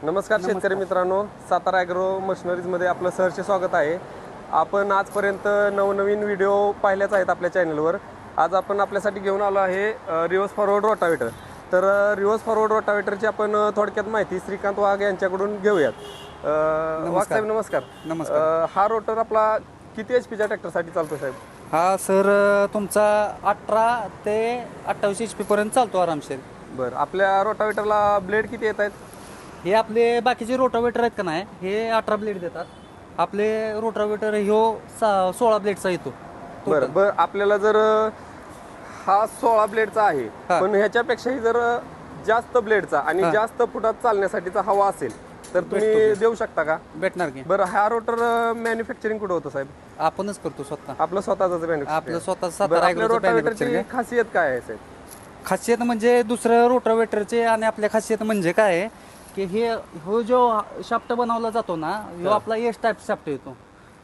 नमस्कार शेतकरी मित्रांनो, सातारा ॲग्रो मशिनरीजमध्ये आपलं सहर्ष स्वागत आहे. आपण आजपर्यंत नवनवीन व्हिडिओ पाहिल्याच आहेत आपल्या चॅनलवर. आज आपण आपल्यासाठी घेऊन आलो आहे रिव्हर्स फॉरवर्ड रोटावेटर. तर रिव्हर्स फॉरवर्ड रोटावेटरची आपण थोडक्यात माहिती श्रीकांत वाघ यांच्याकडून घेऊयात. वाघ साहेब नमस्कार. नमस्कार. हा रोटर आपला किती HP च्या ट्रॅक्टरसाठी चालतो साहेब? हा सर तुमचा 18 ते 28 HP पर्यंत चालतो आरामशीर. बरं, आपल्या रोटावेटरला ब्लेड किती येत आहेत? हे आपले बाकीचे रोटावेटर आहेत का नाही, हे 18 ब्लेड देतात. आपले रोटावेटर ह्यो 16 ब्लेडचा येतो. बरं बरं, आपल्याला जर हा 16 ब्लेडचा आहे, पण ह्याच्यापेक्षाही जर जास्त ब्लेडचा आणि जास्त फुटात चालण्यासाठीचा हवा असेल तर तुम्ही देऊ शकता का? भेटणार की. बरं, हा रोटर मॅन्युफॅक्चरिंग कुठं होतं साहेब? आपणच करतो स्वतः. आपलं स्वतःच आपलं मॅन्युफॅक्चरिंग. स्वतः सातारा ॲग्रोचं रोटावेटरची खासियत काय आहे साहेब? खासियत म्हणजे दुसऱ्या रोटावेटरचे आणि आपल्या खासियत म्हणजे काय आहे की हो जो शाफ्ट बनवला जातो ना, ह्यो आपला एस टाईप शाफ्ट येतो.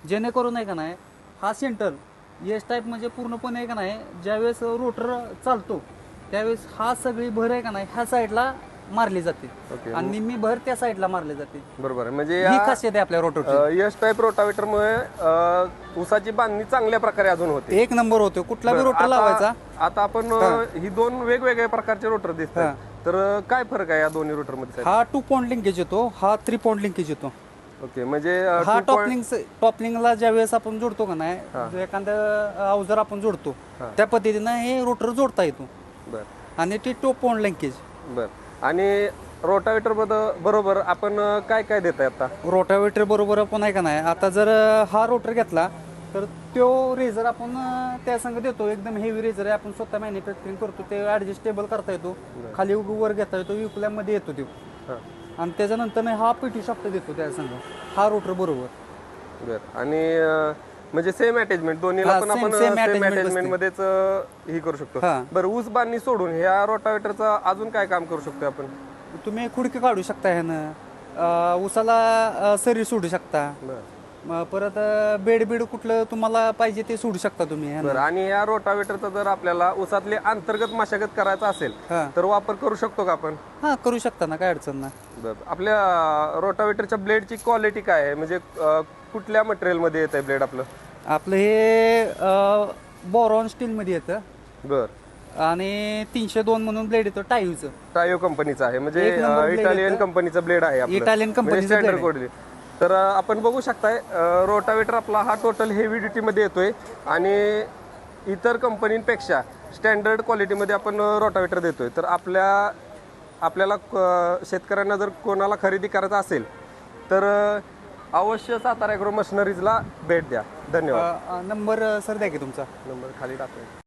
जेणेकरून आहे का नाही, हा सेंटर एस टाईप म्हणजे पूर्णपणे आहे का नाही, ज्यावेळेस रोटर चालतो त्यावेळेस हा सगळी भर आहे का नाही ह्या साईडला मारली जाते आणि निम्मी भर त्या साईडला मारली जाते. बरोबर, म्हणजे ही खासियत आहे आपल्या रोटावेटर. एस टाईप रोटावेटरमुळे ऊसाची बांधणी चांगल्या प्रकारे अजून होते. एक नंबर होतो. कुठला बी रोटर लावायचा. आता आपण ही दोन वेगवेगळ्या प्रकारचे रोटर दिसतात, तर काय फरक आहे या दोन्ही रोटर मध्ये? हा 2 पॉइंट लिंकेज येतो, हा 3 पॉइंट लिंकेज येतो. ओके, म्हणजे हा टॉपलिंगला ज्या वेळेस आपण जोडतो का नाही, एखादं अवजार आपण जोडतो त्या पद्धतीनं हे रोटर जोडता येतो. बरं, आणि ते 2 पॉइंट लिंकेज. बरं. आणि रोटावेटर बरोबर आपण काय काय देत आहे आता? रोटावेटर बरोबर आपण आहे का नाही, आता जर हा रोटर घेतला तर तो रेझर आपण त्या संग देतो. एकदम हेवी रेझर आहे, आपण स्वतः मॅन्युफॅक्चरिंग करतो. ते ऍडजस्टेबल करता येतो, खाली वर घेता येतो, विकल्यामध्ये येतो तो. आणि त्याच्यानंतर हा पिटी शॉफ्ट देतो त्या संग हा रोटर बरोबर. बरं, आणि म्हणजे सेम अटॅचमेंट दोन्हीला पण आपण सेम अटॅचमेंट मध्येच हे करू शकतो. बरं, ऊस बांधणी सोडून ह्या रोटावेटरचा अजून काय काम करू शकतो आपण? तुम्ही खुडकी काढू शकता ह्यानं, ऊसाला सरी सोडू शकता. परत बेड कुठलं तुम्हाला पाहिजे ते सोडू शकता तुम्ही. बरं, आणि या रोटावेटरचा जर आपल्याला ऊसातले अंतर्गत मशागत करायचा असेल तर वापर करू शकतो का आपण? हा, करू शकता ना, काय अडचण नाही. बरं, आपल्या रोटावेटरच्या ब्लेडची क्वालिटी काय आहे? म्हणजे कुठल्या मटेरियल मध्ये येत आहे ब्लेड आपलं? आपलं हे बोरॉन स्टील मध्ये येतं. बरं, आणि 302 म्हणून ब्लेड येतो टायूचं. टायो कंपनीचा आहे, म्हणजे इटालियन कंपनीचा ब्लेड आहे. इटालियन कंपनीचा स्टँडर्ड कोड. तर आपण बघू शकताय रोटावेटर आपला हा टोटल हेवी ड्युटी मध्ये येतोय आणि इतर कंपनींपेक्षा स्टँडर्ड क्वालिटीमध्ये आपण रोटावेटर देतोय. तर आपल्याला शेतकऱ्यांना जर कोणाला खरेदी करायचं असेल तर अवश्य सातारा ॲग्रो मशिनरीजला भेट द्या. धन्यवाद. नंबर सर द्या की तुमचा. नंबर खाली टाकूया.